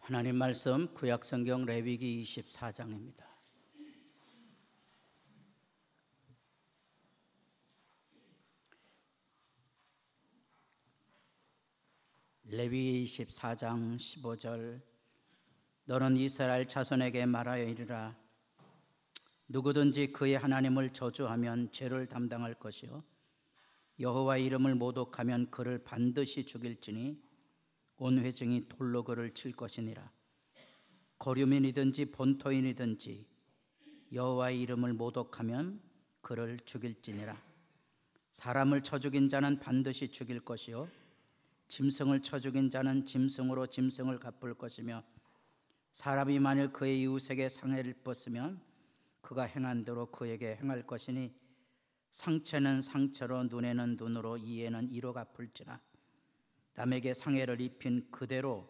하나님 말씀 구약성경 레위기 24장입니다. 레위기 24장 15절 너는 이스라엘 자손에게 말하여 이르라. 누구든지 그의 하나님을 저주하면 죄를 담당할 것이요 여호와의 이름을 모독하면 그를 반드시 죽일지니 온 회중이 돌로 그를 칠 것이니라. 거류민이든지 본토인이든지 여호와의 이름을 모독하면 그를 죽일지니라. 사람을 쳐 죽인 자는 반드시 죽일 것이요 짐승을 쳐 죽인 자는 짐승으로 짐승을 갚을 것이며 사람이 만일 그의 이웃에게 상해를 입었으면 그가 행한 대로 그에게 행할 것이니 상처는 상처로 눈에는 눈으로 이에는 이로 갚을지라. 남에게 상해를 입힌 그대로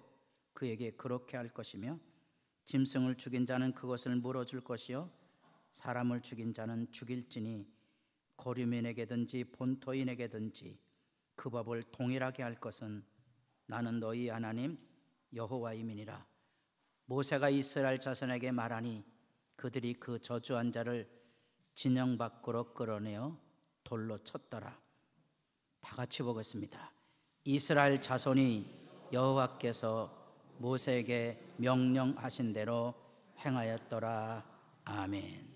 그에게 그렇게 할 것이며 짐승을 죽인 자는 그것을 물어줄 것이요 사람을 죽인 자는 죽일지니 고류민에게든지 본토인에게든지 그 법을 동일하게 할 것은 나는 너희 하나님 여호와임이니라. 모세가 이스라엘 자손에게 말하니 그들이 그 저주한 자를 진영 밖으로 끌어내어 돌로 쳤더라. 다 같이 보겠습니다. 이스라엘 자손이 여호와께서 모세에게 명령하신 대로 행하였더라. 아멘.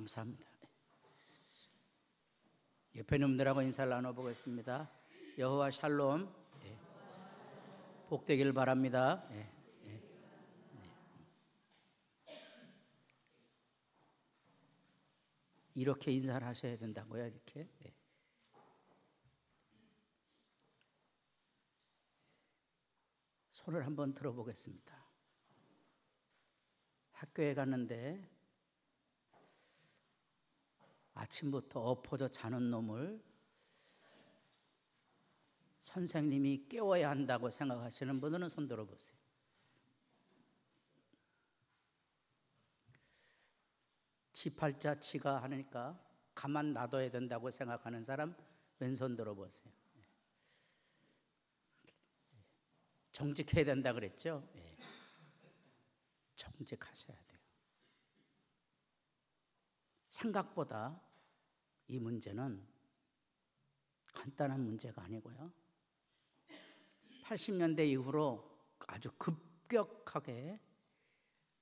감사합니다. 옆에 놈들하고 인사를 나눠보겠습니다. 여호와 샬롬. 복되길 바랍니다. 이렇게 인사를 하셔야 된다고요. 이렇게. 손을 한번 들어보겠습니다. 학교에 갔는데 아침부터 엎어져 자는 놈을 선생님이 깨워야 한다고 생각하시는 분들은 손 들어보세요. 지팔자 치가 하니까 가만 놔둬야 된다고 생각하는 사람 왼손 들어보세요. 정직해야 된다 그랬죠? 정직하셔야 돼요. 생각보다 이 문제는 간단한 문제가 아니고요. 80년대 이후로 아주 급격하게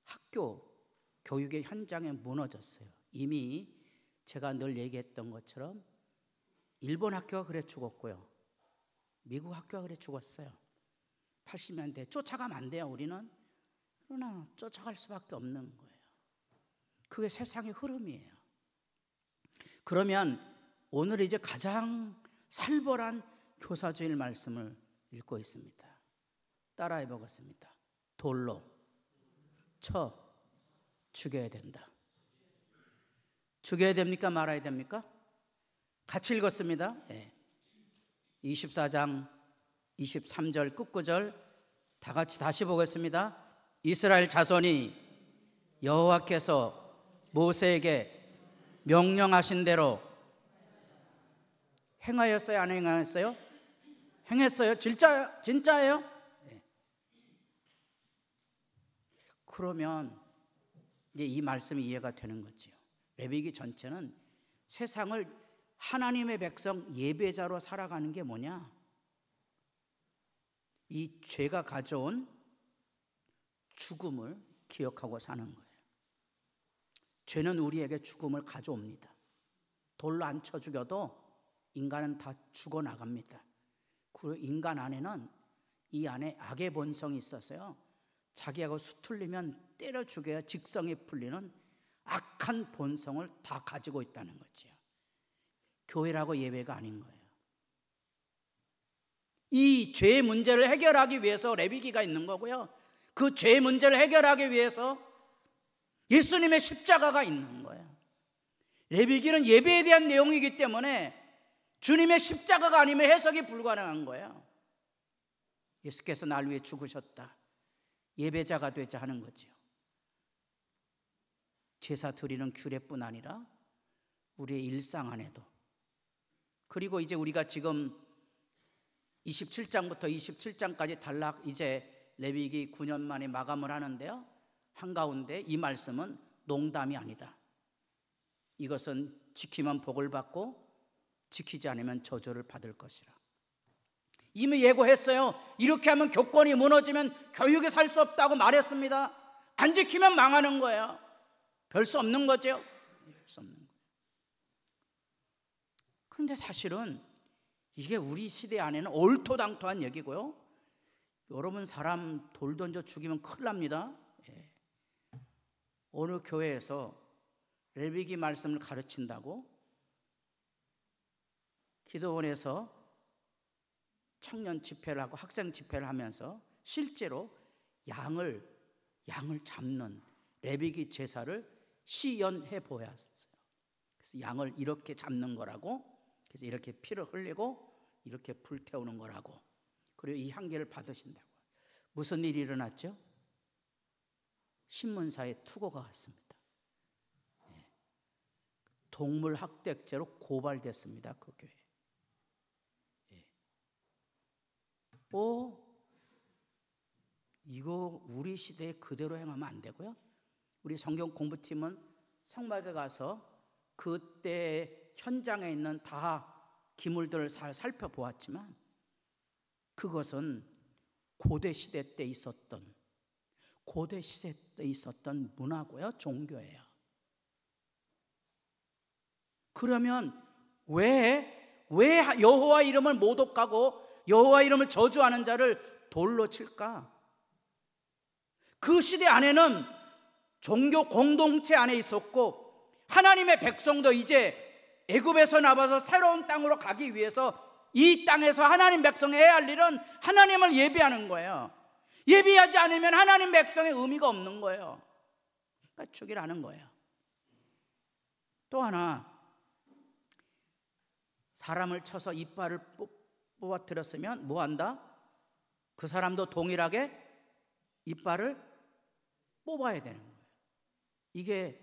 학교 교육의 현장에 무너졌어요. 이미 제가 늘 얘기했던 것처럼 일본 학교가 그래 죽었고요. 미국 학교가 그래 죽었어요. 80년대 쫓아가면 안 돼요, 우리는. 그러나 쫓아갈 수밖에 없는 거예요. 그게 세상의 흐름이에요. 그러면 오늘 이제 가장 살벌한 교사주일 말씀을 읽고 있습니다. 따라해 보겠습니다. 돌로 쳐 죽여야 된다. 죽여야 됩니까? 말아야 됩니까? 같이 읽었습니다. 24장 23절 끝구절 다 같이 다시 보겠습니다. 이스라엘 자손이 여호와께서 모세에게 명령하신 대로 행하였어요? 안 행하였어요? 행했어요? 진짜예요? 그러면 이제 이 말씀이 이해가 되는 거지요. 레위기 전체는 세상을 하나님의 백성 예배자로 살아가는 게 뭐냐? 이 죄가 가져온 죽음을 기억하고 사는 거예요. 죄는 우리에게 죽음을 가져옵니다. 돌로 안 쳐 죽여도 인간은 다 죽어나갑니다. 그 인간 안에는 이 안에 악의 본성이 있어서요, 자기하고 수틀리면 때려 죽여야 직성이 풀리는 악한 본성을 다 가지고 있다는 거죠. 교회라고 예배가 아닌 거예요. 이 죄의 문제를 해결하기 위해서 레위기가 있는 거고요, 그 죄의 문제를 해결하기 위해서 예수님의 십자가가 있는 거예요. 레위기는 예배에 대한 내용이기 때문에 주님의 십자가가 아니면 해석이 불가능한 거예요. 예수께서 날 위해 죽으셨다, 예배자가 되자 하는 거죠. 제사 드리는 규례뿐 아니라 우리의 일상 안에도, 그리고 이제 우리가 지금 27장부터 27장까지 단락 이제 레위기 9년 만에 마감을 하는데요, 한가운데 이 말씀은 농담이 아니다. 이것은 지키면 복을 받고 지키지 않으면 저주를 받을 것이라. 이미 예고했어요. 이렇게 하면 교권이 무너지면 교육에 살 수 없다고 말했습니다. 안 지키면 망하는 거예요. 별 수 없는 거죠. 별 수 없는 거예요. 그런데 사실은 이게 우리 시대 안에는 얼토당토한 얘기고요, 여러분 사람 돌 던져 죽이면 큰일 납니다. 어느 교회에서 레위기 말씀을 가르친다고 기도원에서 청년 집회를 하고 학생 집회를 하면서 실제로 양을 잡는 레위기 제사를 시연해 보였어요. 그래서 양을 이렇게 잡는 거라고, 그래서 이렇게 피를 흘리고 이렇게 불태우는 거라고, 그리고 이 향기를 받으신다고. 무슨 일이 일어났죠? 신문사에 투고가 왔습니다. 동물 학대죄로 고발됐습니다. 그 교회. 이거 우리 시대에 그대로 행하면 안 되고요. 우리 성경 공부팀은 성막에 가서 그때 현장에 있는 다 기물들을 살펴보았지만 그것은 고대 시대 때 있었던 문화고요, 종교예요. 그러면 왜 여호와 이름을 모독하고 여호와 이름을 저주하는 자를 돌로 칠까? 그 시대 안에는 종교 공동체 안에 있었고, 하나님의 백성도 이제 애굽에서 나와서 새로운 땅으로 가기 위해서 이 땅에서 하나님 백성이 해야 할 일은 하나님을 예배하는 거예요. 예비하지 않으면 하나님 백성의 의미가 없는 거예요. 그러니까 죽이라는 거예요. 또 하나, 사람을 쳐서 이빨을 뽑아뜨렸으면 뭐 한다? 그 사람도 동일하게 이빨을 뽑아야 되는 거예요. 이게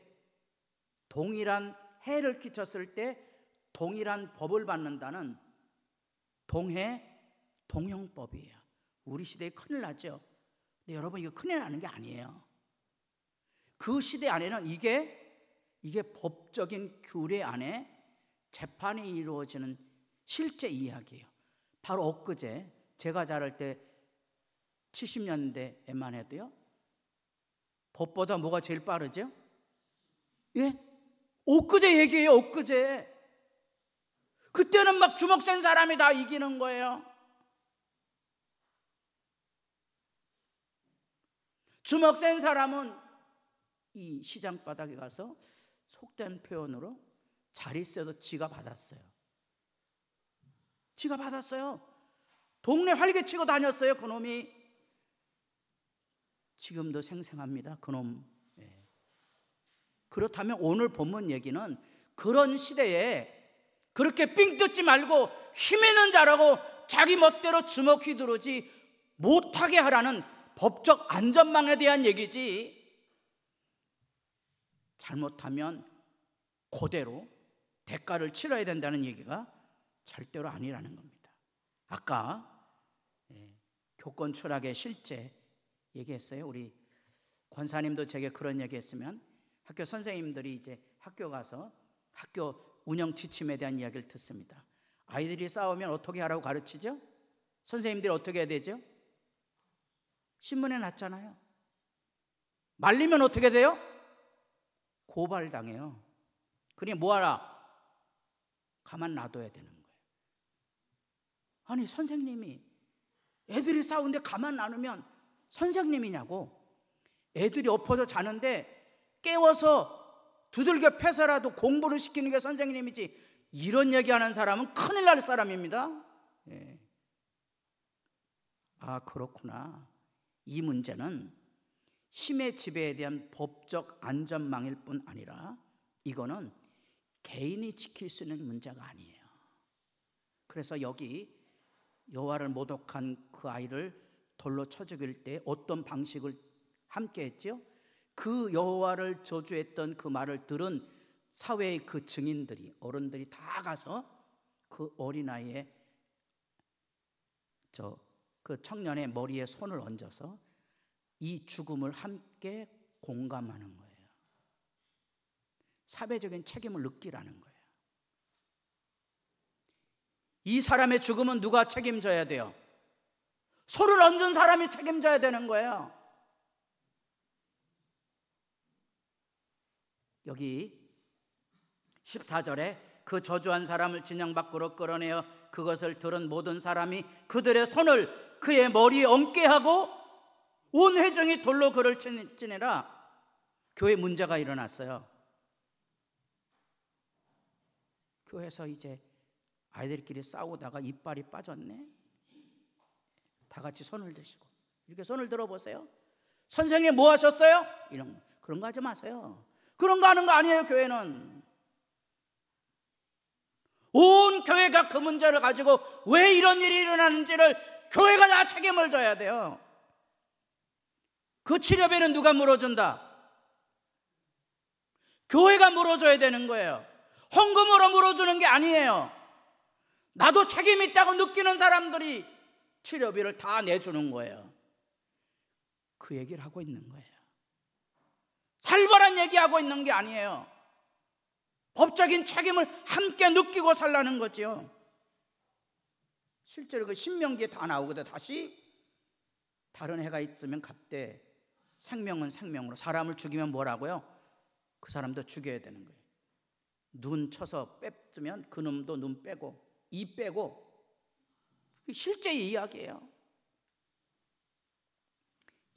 동일한 해를 끼쳤을 때 동일한 법을 받는다는 동형법이에요. 우리 시대에 큰일 나죠. 근데 여러분, 이거 큰일 나는 게 아니에요. 그 시대 안에는 이게 법적인 규례 안에 재판이 이루어지는 실제 이야기예요. 바로 엊그제 제가 자랄 때 70년대에만 해도요, 법보다 뭐가 제일 빠르죠? 예? 엊그제 얘기예요. 엊그제. 그때는 막 주먹 센 사람이 다 이기는 거예요. 주먹 센 사람은 이 시장 바닥에 가서 속된 표현으로 자릿세도 지가 받았어요. 지가 받았어요. 동네 활개치고 다녔어요, 그놈이. 지금도 생생합니다, 그놈. 예. 그렇다면 오늘 본문 얘기는 그런 시대에 그렇게 삥 뜯지 말고 힘 있는 자라고 자기 멋대로 주먹 휘두르지 못하게 하라는 법적 안전망에 대한 얘기지, 잘못하면 그대로 대가를 치러야 된다는 얘기가 절대로 아니라는 겁니다. 아까 교권 추락의 실제 얘기했어요. 우리 권사님도 제게 그런 얘기했으면 학교 선생님들이 이제 학교 가서 학교 운영 지침에 대한 이야기를 듣습니다. 아이들이 싸우면 어떻게 하라고 가르치죠? 선생님들이 어떻게 해야 되죠? 신문에 났잖아요. 말리면 어떻게 돼요? 고발당해요. 그러니 뭐하라? 가만 놔둬야 되는 거예요. 아니, 선생님이 애들이 싸우는데 가만 놔두면 선생님이냐고. 애들이 엎어져 자는데 깨워서 두들겨 패서라도 공부를 시키는 게 선생님이지, 이런 얘기하는 사람은 큰일 날 사람입니다. 예. 아, 그렇구나. 이 문제는 힘의 지배에 대한 법적 안전망일 뿐 아니라 이거는 개인이 지킬 수 있는 문제가 아니에요. 그래서 여기 여호와를 모독한 그 아이를 돌로 쳐 죽일 때 어떤 방식을 함께 했죠? 그 여호와를 저주했던 그 말을 들은 사회의 그 증인들이, 어른들이 다 가서 그 어린아이의 그 청년의 머리에 손을 얹어서 이 죽음을 함께 공감하는 거예요. 사회적인 책임을 느끼라는 거예요. 이 사람의 죽음은 누가 책임져야 돼요? 손을 얹은 사람이 책임져야 되는 거예요. 여기 14절에 그 저주한 사람을 진영 밖으로 끌어내어 그것을 들은 모든 사람이 그들의 손을 그의 머리에 얹게 하고 온 회중이 돌로 그를 치니라. 교회 문제가 일어났어요. 교회에서 이제 아이들끼리 싸우다가 이빨이 빠졌네. 다 같이 손을 드시고 이렇게 손을 들어보세요. 선생님 뭐 하셨어요? 그런 거 하지 마세요. 그런 거 하는 거 아니에요. 교회는 온 교회가 그 문제를 가지고 왜 이런 일이 일어나는지를 교회가 다 책임을 져야 돼요. 그 치료비는 누가 물어준다? 교회가 물어줘야 되는 거예요. 헌금으로 물어주는 게 아니에요. 나도 책임 있다고 느끼는 사람들이 치료비를 다 내주는 거예요. 그 얘기를 하고 있는 거예요. 살벌한 얘기하고 있는 게 아니에요. 법적인 책임을 함께 느끼고 살라는 거죠. 실제로 그 신명기에 다 나오거든. 다시 다른 해가 있으면 갑대, 생명은 생명으로. 사람을 죽이면 뭐라고요? 그 사람도 죽여야 되는 거예요. 눈 쳐서 뺏으면 그놈도 눈 빼고 입 빼고. 실제 이야기예요.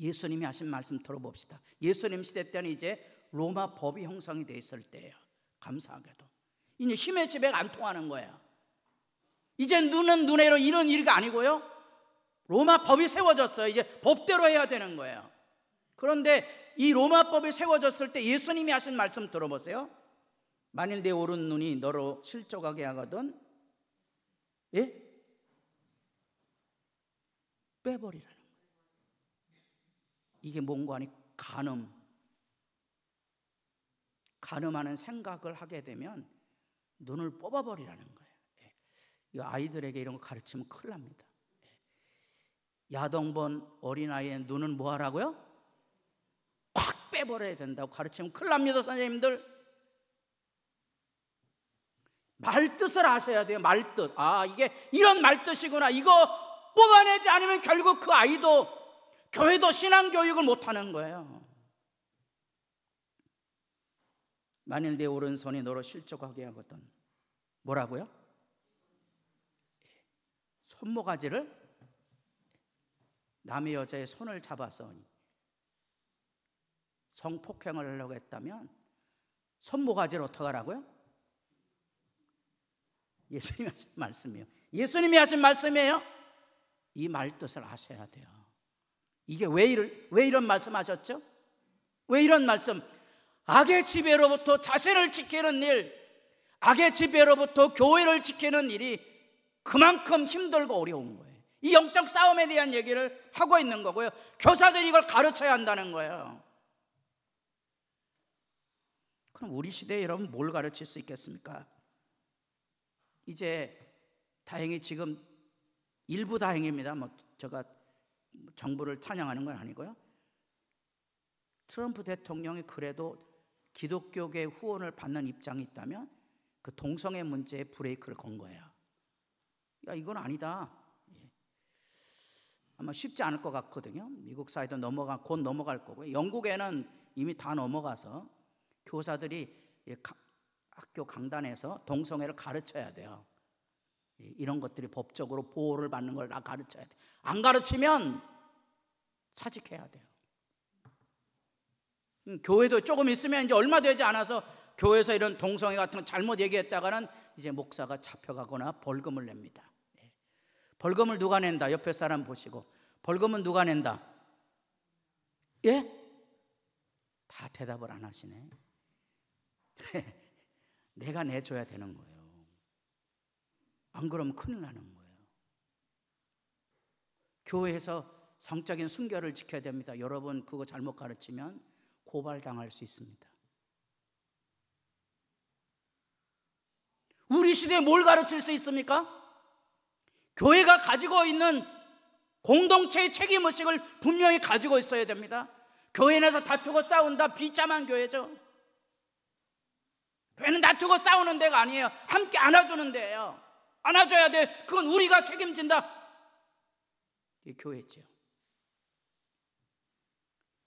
예수님이 하신 말씀 들어봅시다. 예수님 시대 때는 이제 로마 법이 형성이 돼 있을 때예요. 감사하게도 이제 힘의 지배가 안 통하는 거예요. 이제 눈은 눈으로 이런 일이 아니고요, 로마 법이 세워졌어요. 이제 법대로 해야 되는 거예요. 그런데 이 로마 법이 세워졌을 때 예수님이 하신 말씀 들어보세요. 만일 내 오른 눈이 너로 실족하게 하거든, 예? 빼버리라는 거예요. 이게 뭔가 하니 간음하는 생각을 하게 되면 눈을 뽑아버리라는 거예요. 예. 이 아이들에게 이런 거 가르치면 큰일 납니다. 예. 야동본 어린아이의 눈은 뭐 하라고요? 확 빼버려야 된다고 가르치면 큰일 납니다. 선생님들, 말뜻을 아셔야 돼요. 말뜻. 아, 이게 이런 말뜻이구나. 이거 뽑아내지 않으면 결국 그 아이도, 교회도 신앙교육을 못하는 거예요. 만일 내 오른손이 너로 실족하게 하거든, 뭐라고요? 손모가지를, 남의 여자의 손을 잡아서 성폭행을 하려고 했다면 손모가지를 어떻게 하라고요? 예수님이 하신 말씀이에요. 예수님이 하신 말씀이에요. 이 말뜻을 아셔야 돼요. 이게 왜 이런 말씀 하셨죠? 왜 이런 말씀? 악의 지배로부터 자신을 지키는 일, 악의 지배로부터 교회를 지키는 일이 그만큼 힘들고 어려운 거예요. 이 영적 싸움에 대한 얘기를 하고 있는 거고요. 교사들이 이걸 가르쳐야 한다는 거예요. 그럼 우리 시대에 여러분 뭘 가르칠 수 있겠습니까? 이제 다행히 지금 일부 다행입니다. 제가 정부를 찬양하는 건 아니고요. 트럼프 대통령이 그래도 기독교계 후원을 받는 입장이 있다면 그 동성애 문제에 브레이크를 건 거예요. 야, 이건 아니다. 아마 쉽지 않을 것 같거든요. 미국 사회도 곧 넘어갈 거고요. 영국에는 이미 다 넘어가서 교사들이 학교 강단에서 동성애를 가르쳐야 돼요. 이런 것들이 법적으로 보호를 받는 걸 다 가르쳐야 돼요. 안 가르치면 사직해야 돼요. 교회도 조금 있으면 이제 얼마 되지 않아서 교회에서 이런 동성애 같은 거 잘못 얘기했다가는 이제 목사가 잡혀가거나 벌금을 냅니다. 벌금을 누가 낸다? 옆에 사람 보시고, 벌금은 누가 낸다? 예? 다 대답을 안 하시네. 내가 내줘야 되는 거예요. 안 그러면 큰일 나는 거예요. 교회에서 성적인 순결을 지켜야 됩니다. 여러분 그거 잘못 가르치면 고발당할 수 있습니다. 우리 시대에 뭘 가르칠 수 있습니까? 교회가 가지고 있는 공동체의 책임의식을 분명히 가지고 있어야 됩니다. 교회 내에서 다투고 싸운다, 비참한 교회죠. 교회는 다투고 싸우는 데가 아니에요. 함께 안아주는 데예요. 안아줘야 돼. 그건 우리가 책임진다. 이게 교회죠.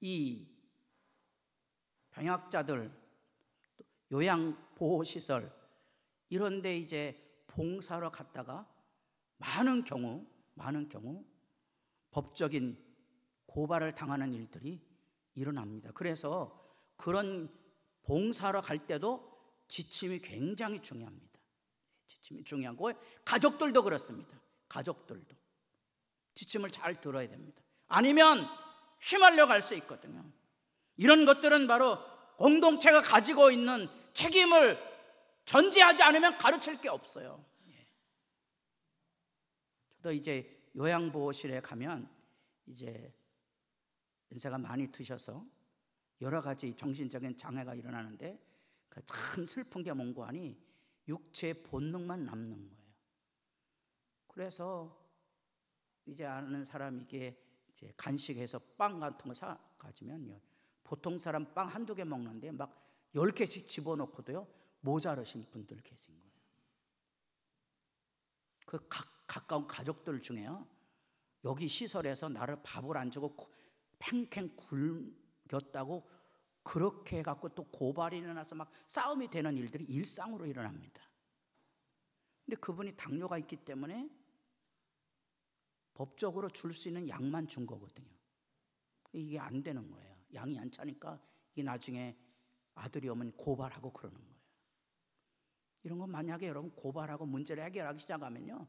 이 병약자들, 요양보호시설 이런 데 이제 봉사로 갔다가 많은 경우 법적인 고발을 당하는 일들이 일어납니다. 그래서 그런 봉사로 갈 때도 지침이 굉장히 중요합니다. 지침이 중요하고 가족들도 그렇습니다. 가족들도 지침을 잘 들어야 됩니다. 아니면 휘말려 갈 수 있거든요. 이런 것들은 바로 공동체가 가지고 있는 책임을 전제하지 않으면 가르칠 게 없어요. 저도 이제 요양보호실에 가면 이제 연세가 많이 드셔서 여러 가지 정신적인 장애가 일어나는데 참 슬픈 게 뭔고 하니 육체의 본능만 남는 거예요. 그래서 이제 아는 사람이 이게 이제 간식해서 빵 같은 거 사 가지면요, 보통 사람 빵 한두 개 먹는데 막 10개씩 집어넣고도요 모자르신 분들 계신 거예요. 그 가까운 가족들 중에요, 여기 시설에서 나를 밥을 안 주고 팽팽 굶겼다고 그렇게 해갖고 또 고발이 일어나서 막 싸움이 되는 일들이 일상으로 일어납니다. 근데 그분이 당뇨가 있기 때문에 법적으로 줄 수 있는 약만 준 거거든요. 이게 안 되는 거예요. 양이 안 차니까 이게 나중에 아들이 오면 고발하고 그러는 거예요. 이런 거 만약에 여러분 고발하고 문제를 해결하기 시작하면요,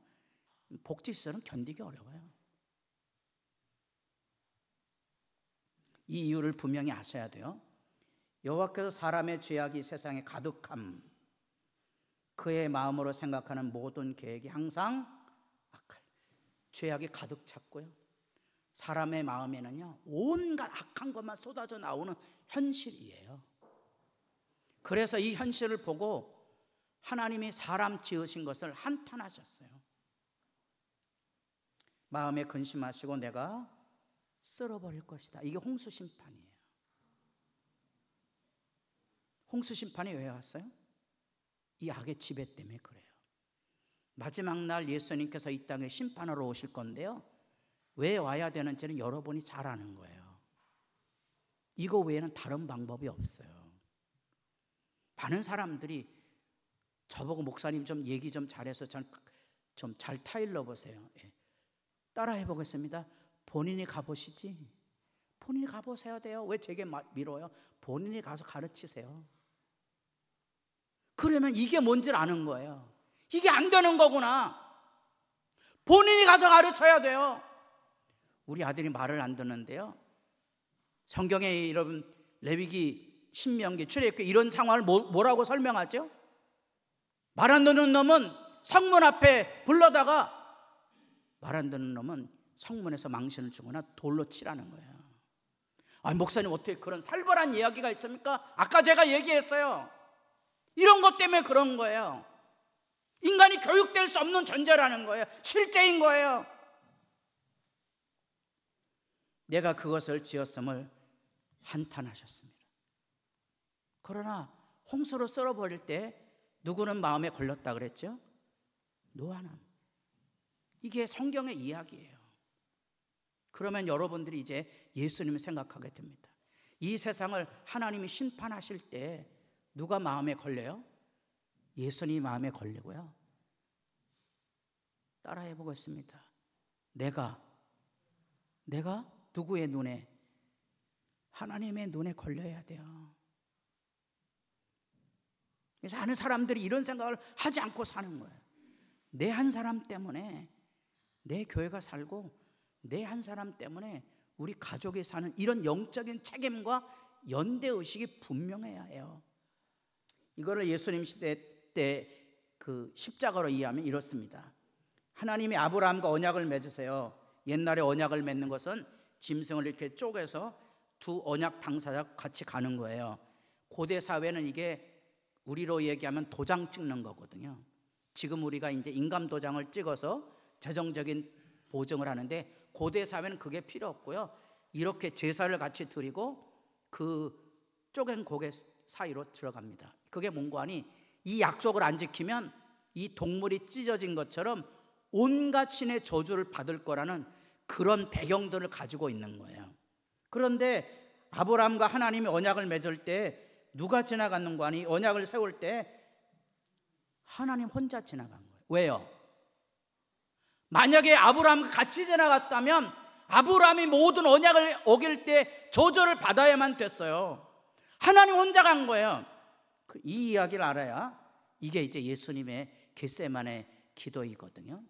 복지시설은 견디기 어려워요. 이 이유를 분명히 아셔야 돼요. 여호와께서 사람의 죄악이 세상에 가득함, 그의 마음으로 생각하는 모든 계획이 항상 악할. 죄악이 가득 찼고요, 사람의 마음에는요 온갖 악한 것만 쏟아져 나오는 현실이에요. 그래서 이 현실을 보고 하나님이 사람 지으신 것을 한탄하셨어요. 마음에 근심하시고 내가 쓸어버릴 것이다. 이게 홍수 심판이에요. 홍수 심판이 왜 왔어요? 이 악의 지배 때문에 그래요. 마지막 날 예수님께서 이 땅에 심판하러 오실 건데요, 왜 와야 되는지는 여러분이 잘 아는 거예요. 이거 외에는 다른 방법이 없어요. 많은 사람들이 저보고 목사님 좀 얘기 좀 잘해서 좀 잘 타일러 보세요. 따라해 보겠습니다. 본인이 가보시지. 본인이 가보셔야 돼요. 왜 제게 밀어요? 본인이 가서 가르치세요. 그러면 이게 뭔지를 아는 거예요. 이게 안 되는 거구나. 본인이 가서 가르쳐야 돼요. 우리 아들이 말을 안 듣는데요, 성경에 여러분 레위기, 신명기, 출애굽기 이런 상황을 뭐라고 설명하죠? 말 안 듣는 놈은 성문 앞에 불러다가 말 안 듣는 놈은 성문에서 망신을 주거나 돌로 치라는 거예요. 아니 목사님 어떻게 그런 살벌한 이야기가 있습니까? 아까 제가 얘기했어요. 이런 것 때문에 그런 거예요. 인간이 교육될 수 없는 존재라는 거예요. 실제인 거예요. 내가 그것을 지었음을 한탄하셨습니다. 그러나 홍수로 썰어버릴 때 누구는 마음에 걸렸다 그랬죠? 노아는. 이게 성경의 이야기예요. 그러면 여러분들이 이제 예수님을 생각하게 됩니다. 이 세상을 하나님이 심판하실 때 누가 마음에 걸려요? 예수님이 마음에 걸리고요. 따라해 보겠습니다. 내가 누구의 눈에? 하나님의 눈에 걸려야 돼요. 그래서 많은 사람들이 이런 생각을 하지 않고 사는 거예요. 내 한 사람 때문에 내 교회가 살고, 내 한 사람 때문에 우리 가족이 사는 이런 영적인 책임과 연대의식이 분명해야 해요. 이거를 예수님 시대 때 그 십자가로 이해하면 이렇습니다. 하나님이 아브라함과 언약을 맺으세요. 옛날에 언약을 맺는 것은 짐승을 이렇게 쪼개서 두 언약 당사자가 같이 가는 거예요. 고대 사회는 이게 우리로 얘기하면 도장 찍는 거거든요. 지금 우리가 이제 인감 도장을 찍어서 재정적인 보증을 하는데, 고대 사회는 그게 필요 없고요, 이렇게 제사를 같이 드리고 그 쪼갠 고개 사이로 들어갑니다. 그게 뭔고 하니, 이 약속을 안 지키면 이 동물이 찢어진 것처럼 온갖 신의 저주를 받을 거라는 그런 배경들을 가지고 있는 거예요. 그런데 아브라함과 하나님이 언약을 맺을 때 누가 지나갔는고 하니, 언약을 세울 때 하나님 혼자 지나간 거예요. 왜요? 만약에 아브라함과 같이 지나갔다면 아브라함이 모든 언약을 어길 때 저주를 받아야만 됐어요. 하나님 혼자 간 거예요. 이 이야기를 알아야 이게 이제 예수님의 겟세마네 기도이거든요.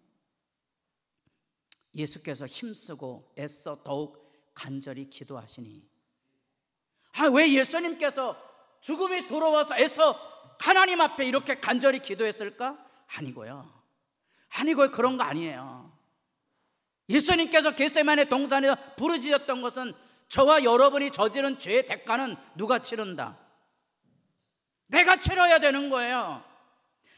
예수께서 힘쓰고 애써 더욱 간절히 기도하시니, 왜 예수님께서 죽음이 들어와서 애써 하나님 앞에 이렇게 간절히 기도했을까? 아니고요. 그런 거 아니에요. 예수님께서 겟세마네 동산에서 부르짖었던 것은 저와 여러분이 저지른 죄의 대가는 누가 치른다? 내가 치러야 되는 거예요.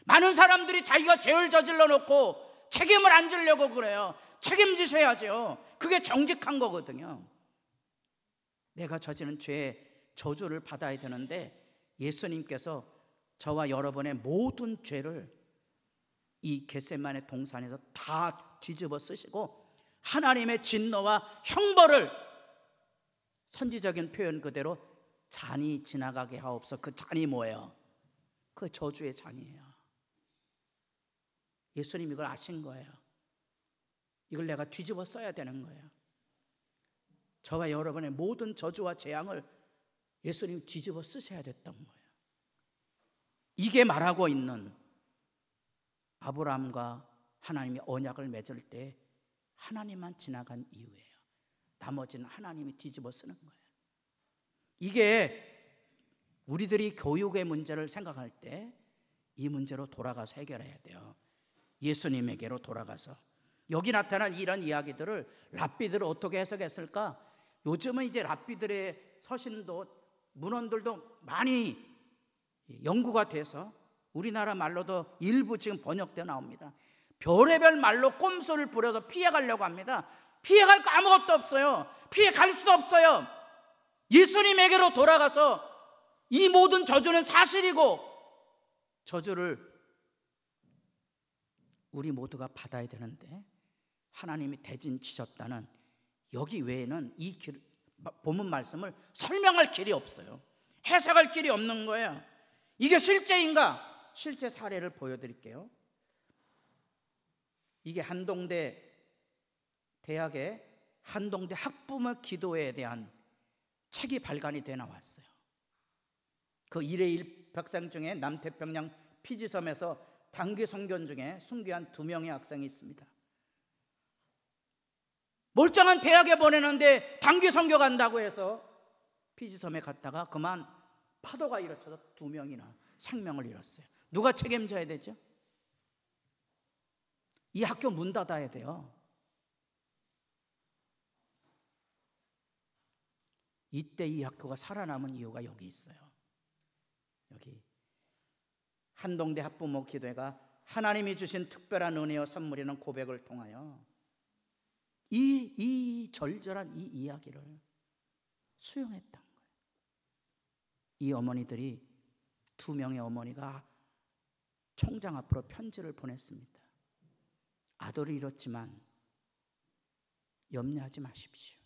많은 사람들이 자기가 죄를 저질러 놓고 책임을 안 지려고 그래요. 책임지셔야죠. 그게 정직한 거거든요. 내가 저지른 죄의 저주를 받아야 되는데, 예수님께서 저와 여러분의 모든 죄를 이 겟세마네 동산에서 다 뒤집어 쓰시고 하나님의 진노와 형벌을, 선지적인 표현 그대로 잔이 지나가게 하옵소. 그 잔이 뭐예요? 그 저주의 잔이에요. 예수님 이걸 아신 거예요. 이걸 내가 뒤집어 써야 되는 거예요. 저와 여러분의 모든 저주와 재앙을 예수님 뒤집어 쓰셔야 됐던 거예요. 이게 말하고 있는 아브라함과 하나님이 언약을 맺을 때 하나님만 지나간 이유예요. 나머지는 하나님이 뒤집어 쓰는 거예요. 이게 우리들이 교육의 문제를 생각할 때 이 문제로 돌아가서 해결해야 돼요. 예수님에게로 돌아가서. 여기 나타난 이런 이야기들을 랍비들은 어떻게 해석했을까? 요즘은 이제 랍비들의 서신도 문헌들도 많이 연구가 돼서 우리나라 말로도 일부 지금 번역되어 나옵니다. 별의별 말로 꼼수를 부려서 피해가려고 합니다. 피해갈 거 아무것도 없어요. 피해갈 수도 없어요. 예수님에게로 돌아가서 이 모든 저주는 사실이고 저주를 우리 모두가 받아야 되는데 하나님이 대신 지셨다는 여기 외에는 이 본문 말씀을 설명할 길이 없어요. 해석할 길이 없는 거예요. 이게 실제인가? 실제 사례를 보여드릴게요. 이게 한동대 대학의 한동대 학부모 기도회에 대한 책이 발간이 돼 나왔어요. 그 일회일 벽상 중에 남태평양 피지섬에서 단기 선견 중에 순교한 2명의 학생이 있습니다. 멀쩡한 대학에 보내는데 단기 선교 간다고 해서 피지섬에 갔다가 그만 파도가 일어쳐서 2명이나 생명을 잃었어요. 누가 책임져야 되죠? 이 학교 문 닫아야 돼요. 이때 이 학교가 살아남은 이유가 여기 있어요. 여기 한동대 학부모 기도회가 하나님이 주신 특별한 은혜와 선물이라는 고백을 통하여 이 절절한 이 이야기를 수용했던 거예요. 이 어머니들이 2명의 어머니가 총장 앞으로 편지를 보냈습니다. 아들을 잃었지만 염려하지 마십시오.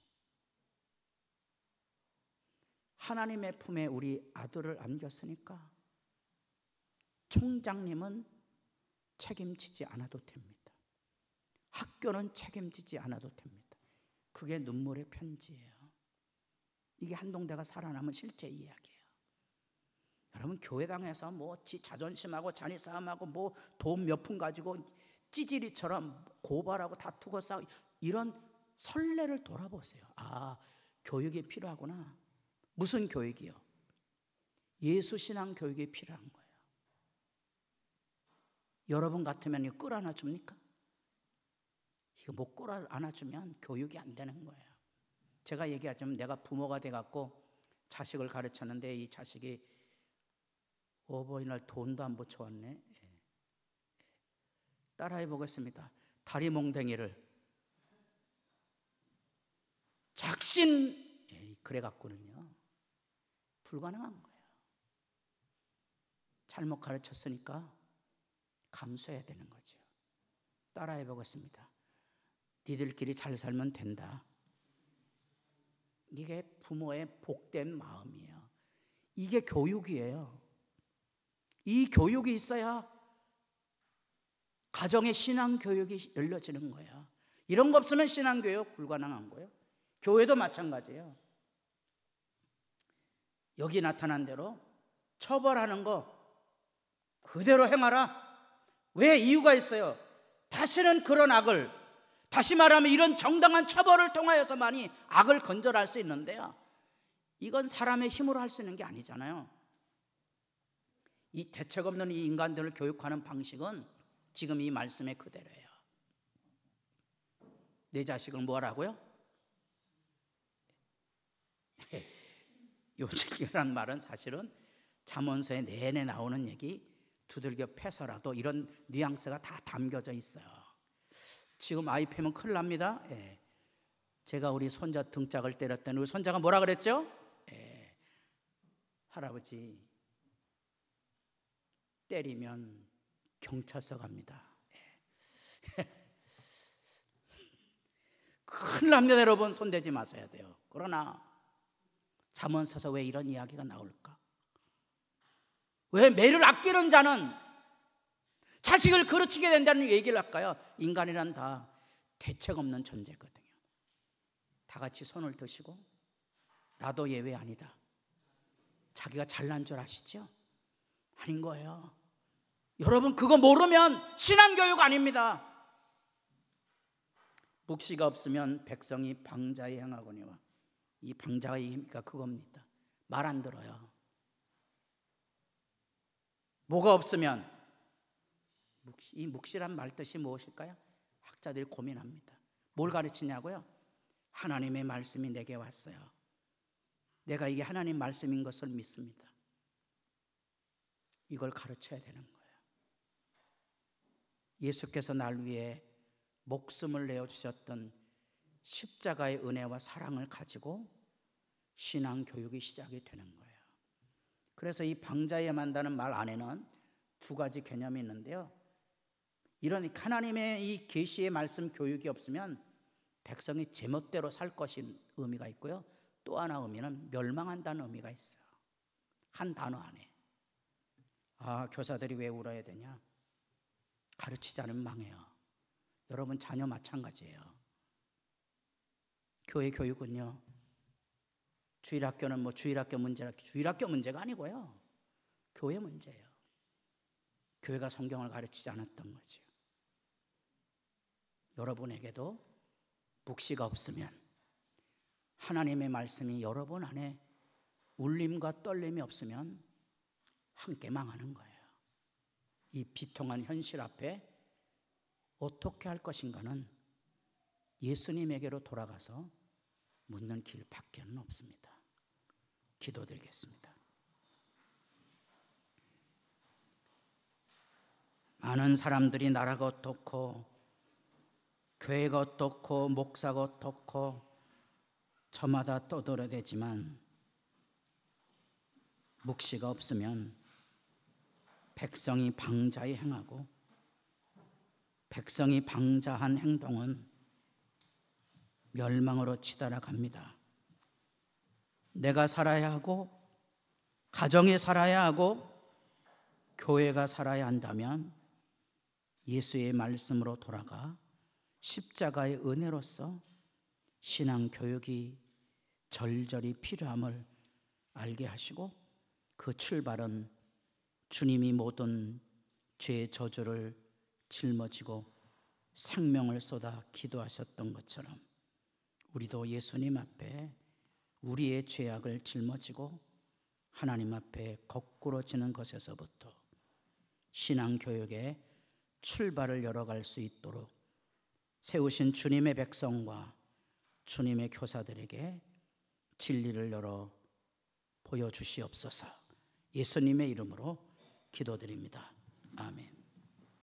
하나님의 품에 우리 아들을 안겼으니까 총장님은 책임지지 않아도 됩니다. 학교는 책임지지 않아도 됩니다. 그게 눈물의 편지예요. 이게 한동대가 살아남은 실제 이야기예요. 여러분 교회당에서 뭐 자존심하고 잔이 싸움하고 뭐 돈 몇 푼 가지고 찌질이처럼 고발하고 다투고 싸우고 이런 선례를 돌아보세요. 아, 교육이 필요하구나. 무슨 교육이요? 예수신앙 교육이 필요한 거예요. 여러분 같으면 이거 끌 안아줍니까? 이거 못 끌 안아주면 교육이 안 되는 거예요. 제가 얘기하자면 내가 부모가 돼갖고 자식을 가르쳤는데 이 자식이 어버이날 돈도 안 붙여왔네. 따라해 보겠습니다. 다리 몽댕이를 작신 그래갖고는요 불가능한 거예요. 잘못 가르쳤으니까 감수해야 되는 거죠. 따라해 보겠습니다. 니들끼리 잘 살면 된다. 이게 부모의 복된 마음이에요. 이게 교육이에요. 이 교육이 있어야 가정의 신앙교육이 열려지는 거예요. 이런 거 없으면 신앙교육 불가능한 거예요. 교회도 마찬가지예요. 여기 나타난 대로 처벌하는 거 그대로 행하라. 왜? 이유가 있어요. 다시는 그런 악을, 다시 말하면 이런 정당한 처벌을 통하여서만이 악을 건절할 수 있는데요, 이건 사람의 힘으로 할 수 있는 게 아니잖아요. 이 대책 없는 이 인간들을 교육하는 방식은 지금 이 말씀의 그대로예요. 내 자식을 뭐라고요? 요직이라는 말은 사실은 잠언서에 내내 나오는 얘기 두들겨 패서라도 이런 뉘앙스가 다 담겨져 있어요. 지금 아이 패면 큰일 납니다. 제가 우리 손자 등짝을 때렸더니 우리 손자가 뭐라 그랬죠? 할아버지 때리면 경찰서 갑니다. 큰일 납니다. 여러분 손대지 마셔야 돼요. 그러나 잠언서에서 왜 이런 이야기가 나올까? 왜 매를 아끼는 자는 자식을 가르치게 된다는 얘기를 할까요? 인간이란 다 대책 없는 존재거든요. 다 같이 손을 드시고 나도 예외 아니다. 자기가 잘난 줄 아시죠? 아닌 거예요. 여러분 그거 모르면 신앙교육 아닙니다. 묵시가 없으면 백성이 방자에 행하거니와 이 방자가 그겁니다. 말 안 들어요. 뭐가 없으면, 이 묵시란 말 뜻이 무엇일까요? 학자들이 고민합니다. 뭘 가르치냐고요? 하나님의 말씀이 내게 왔어요. 내가 이게 하나님 말씀인 것을 믿습니다. 이걸 가르쳐야 되는 거예요. 예수께서 날 위해 목숨을 내어주셨던 십자가의 은혜와 사랑을 가지고 신앙 교육이 시작이 되는 거예요. 그래서 이 방자에 만다는 말 안에는 두 가지 개념이 있는데요. 이런 하나님의 이 계시의 말씀 교육이 없으면 백성이 제멋대로 살 것인 의미가 있고요. 또 하나 의미는 멸망한다는 의미가 있어요. 한 단어 안에. 교사들이 왜 울어야 되냐? 가르치지 않으면 망해요. 여러분 자녀 마찬가지예요. 교회 교육은요, 주일학교는 주일학교 문제가 아니고요, 교회 문제예요. 교회가 성경을 가르치지 않았던 거죠. 여러분에게도 묵시가 없으면, 하나님의 말씀이 여러분 안에 울림과 떨림이 없으면 함께 망하는 거예요. 이 비통한 현실 앞에 어떻게 할 것인가는 예수님에게로 돌아가서 묻는 길밖에는 없습니다. 기도드리겠습니다. 많은 사람들이 나라가 어떻고 교회가 어떻고 목사가 어떻고 저마다 떠들어대지만 묵시가 없으면 백성이 방자히 행하고 백성이 방자한 행동은 멸망으로 치달아갑니다. 내가 살아야 하고 가정이 살아야 하고 교회가 살아야 한다면 예수의 말씀으로 돌아가 십자가의 은혜로서 신앙 교육이 절절히 필요함을 알게 하시고 그 출발은 주님이 모든 죄의 저주를 짊어지고 생명을 쏟아 기도하셨던 것처럼 우리도 예수님 앞에 우리의 죄악을 짊어지고 하나님 앞에 거꾸로 지는 것에서부터 신앙 교육의 출발을 열어갈 수 있도록 세우신 주님의 백성과 주님의 교사들에게 진리를 열어 보여주시옵소서. 예수님의 이름으로 기도드립니다. 아멘.